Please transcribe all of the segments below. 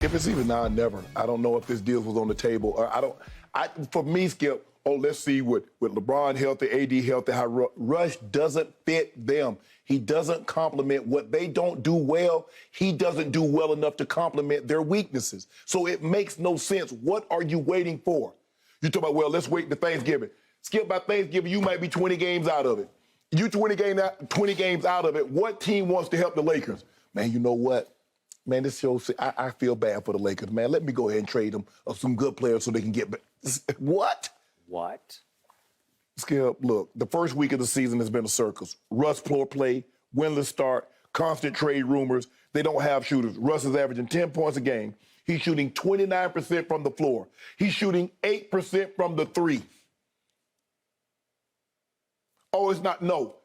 If it's even now or never, I don't know if this deal was on the table. Or for me, Skip, let's see with LeBron healthy, AD healthy, how Russ doesn't fit them. He doesn't complement what they don't do well. He doesn't do well enough to complement their weaknesses. So it makes no sense. What are you waiting for? You talk about, well, let's wait to Thanksgiving. Skip, by Thanksgiving, you might be 20 games out of it. You 20 games out of it. What team wants to help the Lakers? Man, you know what? Man, this shows I feel bad for the Lakers, man. Let me go ahead and trade them of some good players so they can get back. What? What? Skip, look, the first week of the season has been a circus. Russ floor play, winless start, constant trade rumors. They don't have shooters. Russ is averaging 10 points a game. He's shooting 29% from the floor. He's shooting 8% from the three. Oh, it's not, no.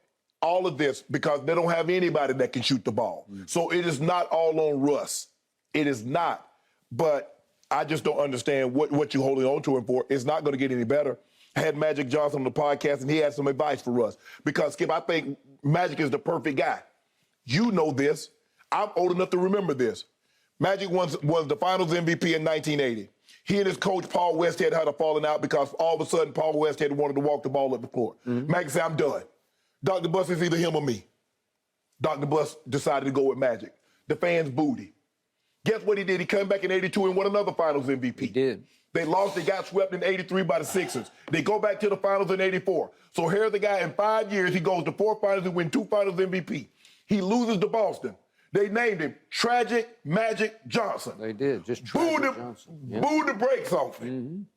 All of this because they don't have anybody that can shoot the ball. So it is not all on Russ. It is not. But I just don't understand what you're holding on to him for. It's not going to get any better. I had Magic Johnson on the podcast, and he had some advice for Russ. Because, Skip, I think Magic is the perfect guy. You know this. I'm old enough to remember this. Magic was the Finals MVP in 1980. He and his coach, Paul Westhead, had a falling out because all of a sudden Paul Westhead wanted to walk the ball up the floor. Magic said, I'm done. Dr. Buss is either him or me. Dr. Buss decided to go with Magic. The fans booed him. Guess what he did? He came back in 82 and won another Finals MVP. He did. They lost. They got swept in 83 by the Sixers. They go back to the Finals in 84. So here's the guy in 5 years. He goes to 4 Finals and wins 2 Finals MVP. He loses to Boston. They named him Tragic Magic Johnson. They did. Just Tragic Johnson. Yeah. Booed the brakes off him.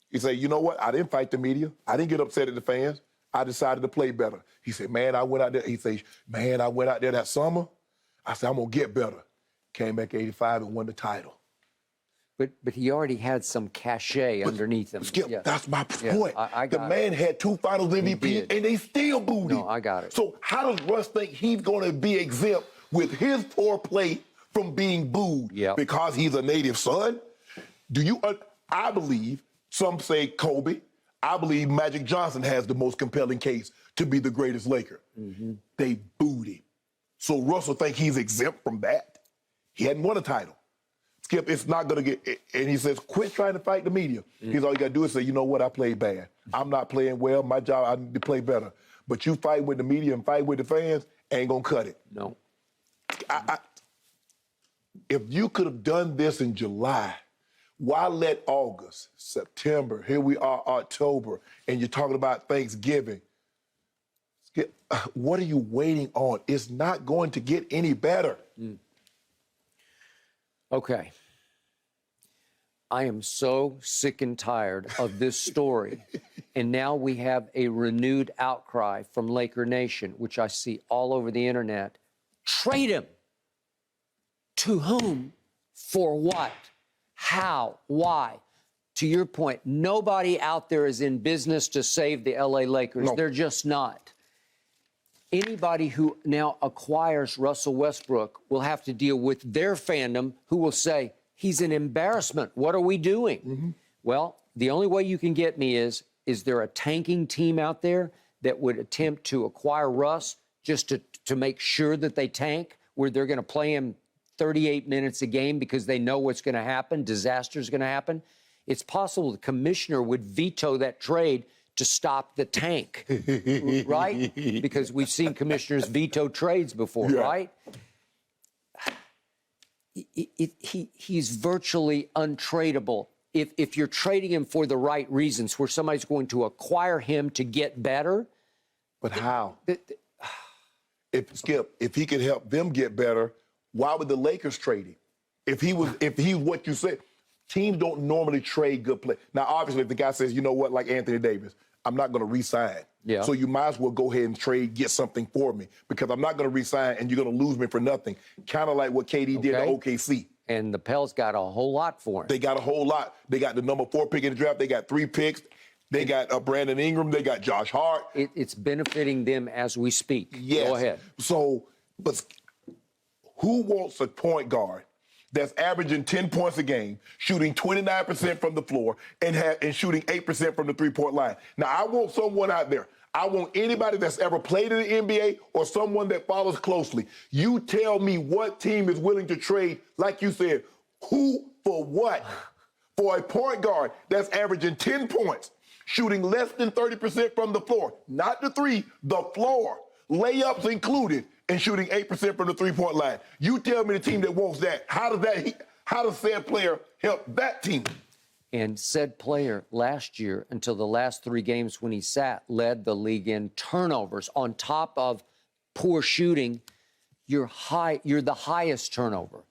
He said, you know what? I didn't fight the media. I didn't get upset at the fans. I decided to play better. He said, man, I went out there. He said, man, I went out there that summer. I said, I'm going to get better. Came back 85 and won the title. But he already had some cachet underneath him. Skip, that's my point. I the man had 2 Finals MVP, and they still booed him. No, I got it. So how does Russ think he's going to be exempt with his poor play from being booed because he's a native son? Do you? I believe, some say Kobe. I believe Magic Johnson has the most compelling case to be the greatest Laker. They booed him. So Russell think he's exempt from that. He hadn't won a title. Skip, it's not going to get, and he says, quit trying to fight the media. He's all you got to do is say, you know what, I played bad. I'm not playing well. My job, I need to play better. But you fight with the media and fight with the fans, ain't going to cut it. No. If you could have done this in July, why let August, September, here we are, October, and you're talking about Thanksgiving? Skip, what are you waiting on? It's not going to get any better. Okay. I am so sick and tired of this story. And now we have a renewed outcry from Laker Nation, which I see all over the internet. Trade him. To whom? For what? How? Why? To your point, nobody out there is in business to save the LA Lakers. No. They're just not. Anybody who now acquires Russell Westbrook will have to deal with their fandom who will say, he's an embarrassment. What are we doing? Well, the only way you can get me is there a tanking team out there that would attempt to acquire Russ just to make sure that they tank, where they're going to play him 38 minutes a game because they know what's going to happen, disaster's going to happen? It's possible the commissioner would veto that trade to stop the tank, right? Because we've seen commissioners veto trades before, right? He's virtually untradeable. If you're trading him for the right reasons, where somebody's going to acquire him to get better. But how? If he could help them get better, why would the Lakers trade him? If he was what you said, teams don't normally trade good play. Now, obviously, if the guy says, you know what, like Anthony Davis, I'm not going to re-sign. So you might as well go ahead and trade, get something for me, because I'm not going to re-sign and you're going to lose me for nothing. Kind of like what KD did to OKC. And the Pels got a whole lot for him. They got a whole lot. They got the number 4 pick in the draft. They got 3 picks. They got Brandon Ingram. They got Josh Hart. It's benefiting them as we speak. Yes. Go ahead. So, but who wants a point guard that's averaging 10 points a game, shooting 29% from the floor, and shooting 8% from the three-point line? Now, I want someone out there. I want anybody that's ever played in the NBA or someone that follows closely. You tell me what team is willing to trade, like you said, Who for what? For a point guard that's averaging 10 points, shooting less than 30% from the floor, not the three, the floor, layups included, and shooting 8% from the three-point line. You tell me the team that wants that, how does said player help that team? And said player last year, until the last 3 games when he sat, led the league in turnovers. On top of poor shooting, you're the highest turnover.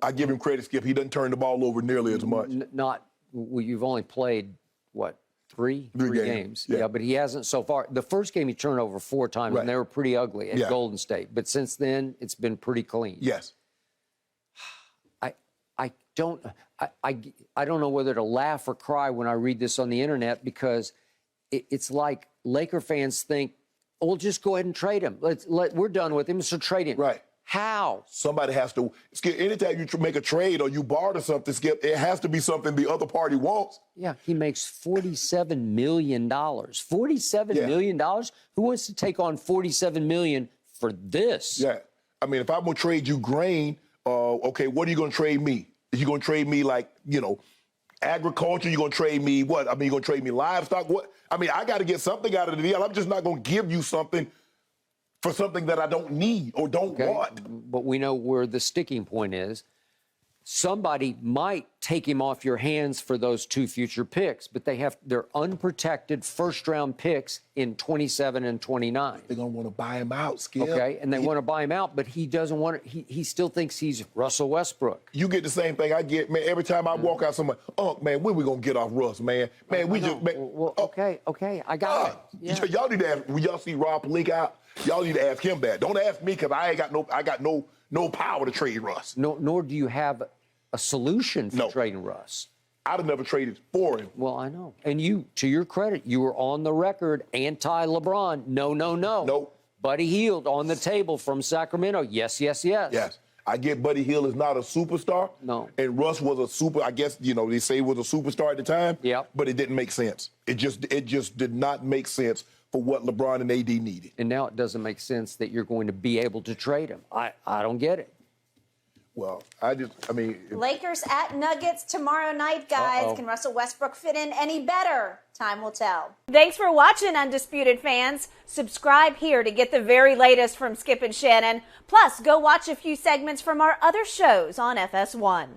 I give him credit, Skip. He doesn't turn the ball over nearly as much. You've only played, what, three games? Yeah. But he hasn't so far. The first game he turned over 4 times, Right. and they were pretty ugly at Golden State. But since then, it's been pretty clean. Yes. I don't know whether to laugh or cry when I read this on the internet, because it's like Laker fans think, oh, we'll just go ahead and trade him. We're done with him, so trade him. Right. How? Somebody has to, Skip, anytime you make a trade or you barter something, Skip, it has to be something the other party wants. Yeah, he makes $47 million. $47 million? Who wants to take on $47 million for this? Yeah. I mean, if I'm going to trade you grain, okay, what are you going to trade me? Are you going to trade me, like, agriculture? You're going to trade me what? I mean, you're going to trade me livestock? What? I mean, I got to get something out of the deal. I'm just not going to give you something for something that I don't need or don't want. But we know where the sticking point is. Somebody might take him off your hands for those 2 future picks, but they're unprotected first-round picks in 27 and 29. They're going to want to buy him out, Skip. Okay, and they want to buy him out, but he doesn't want to. He still thinks he's Russell Westbrook. You get the same thing I get, man. Every time I walk out somewhere, man, when we going to get off Russ, man? Man, we just... Man, well, okay, I got it. Yeah. Y'all need to ask, when y'all see Rob Pelinka out, y'all need to ask him that. Don't ask me, because I got no power to trade Russ. Nor do you have a solution for trading Russ. I'd have never traded for him. Well, I know. And you, to your credit, you were on the record anti-LeBron. No. Nope. Buddy Hield on the table from Sacramento. Yes. Yes. I get Buddy Hield is not a superstar. No. And Russ was a I guess, they say he was a superstar at the time. Yeah. But it didn't make sense. It just did not make sense for what LeBron and AD needed. And now it doesn't make sense that you're going to be able to trade him. I don't get it. Well, Lakers at Nuggets tomorrow night, guys. Can Russell Westbrook fit in any better? Time will tell. Thanks for watching, Undisputed fans. Subscribe here to get the very latest from Skip and Shannon. Plus, go watch a few segments from our other shows on FS1.